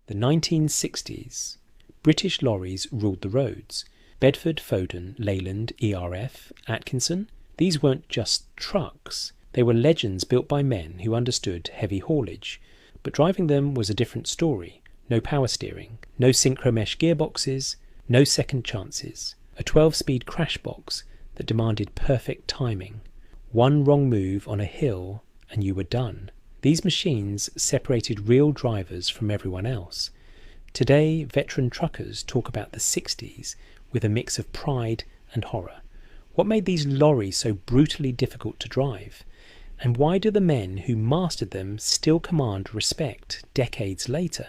The 1960s. British lorries ruled the roads. Bedford, Foden, Leyland, ERF, Atkinson. These weren't just trucks. They were legends built by men who understood heavy haulage. But driving them was a different story. No power steering, no synchromesh gearboxes, no second chances. A 12-speed crash box that demanded perfect timing. One wrong move on a hill and you were done. These machines separated real drivers from everyone else. Today, veteran truckers talk about the 60s with a mix of pride and horror. What made these lorries so brutally difficult to drive? And why do the men who mastered them still command respect decades later?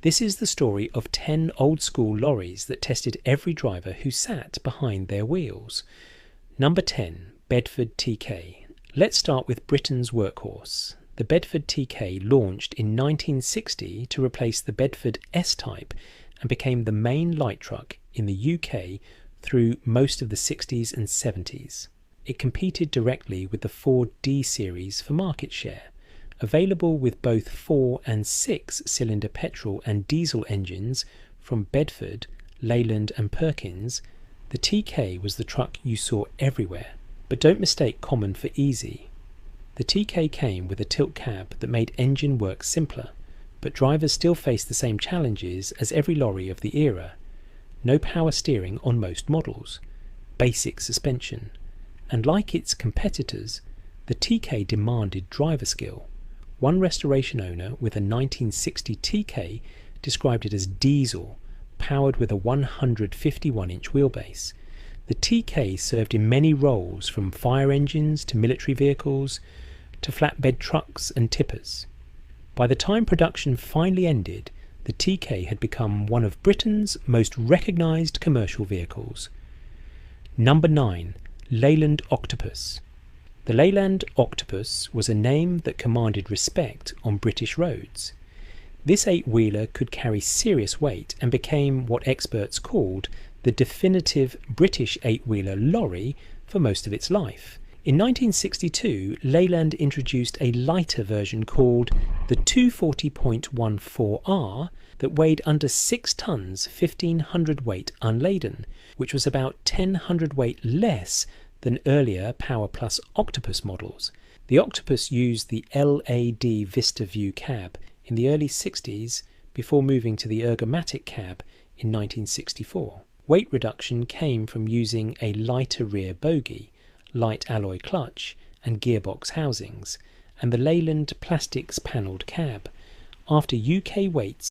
This is the story of 10 old-school lorries that tested every driver who sat behind their wheels. Number 10, Bedford TK. Let's start with Britain's workhorse. The Bedford TK launched in 1960 to replace the Bedford S-Type and became the main light truck in the UK through most of the 60s and 70s. It competed directly with the Ford D series for market share. Available with both 4 and 6 cylinder petrol and diesel engines from Bedford, Leyland and Perkins, the TK was the truck you saw everywhere. But don't mistake common for easy. The TK came with a tilt cab that made engine work simpler, but drivers still faced the same challenges as every lorry of the era. No power steering on most models, basic suspension, and like its competitors, the TK demanded driver skill. One restoration owner with a 1960 TK described it as diesel, powered with a 151-inch wheelbase. The TK served in many roles, from fire engines to military vehicles to flatbed trucks and tippers. By the time production finally ended, the TK had become one of Britain's most recognised commercial vehicles. Number 9. Leyland Octopus. The Leyland Octopus was a name that commanded respect on British roads. This 8-wheeler could carry serious weight and became what experts called the definitive British 8-wheeler lorry for most of its life. In 1962, Leyland introduced a lighter version called the 240.14R that weighed under 6 tons, 1,500 weight unladen, which was about 10 hundredweight less than earlier Power Plus Octopus models. The Octopus used the LAD Vista View cab in the early 60s before moving to the Ergomatic cab in 1964. Weight reduction came from using a lighter rear bogie, light alloy clutch and gearbox housings, and the Leyland plastics panelled cab. After UK weights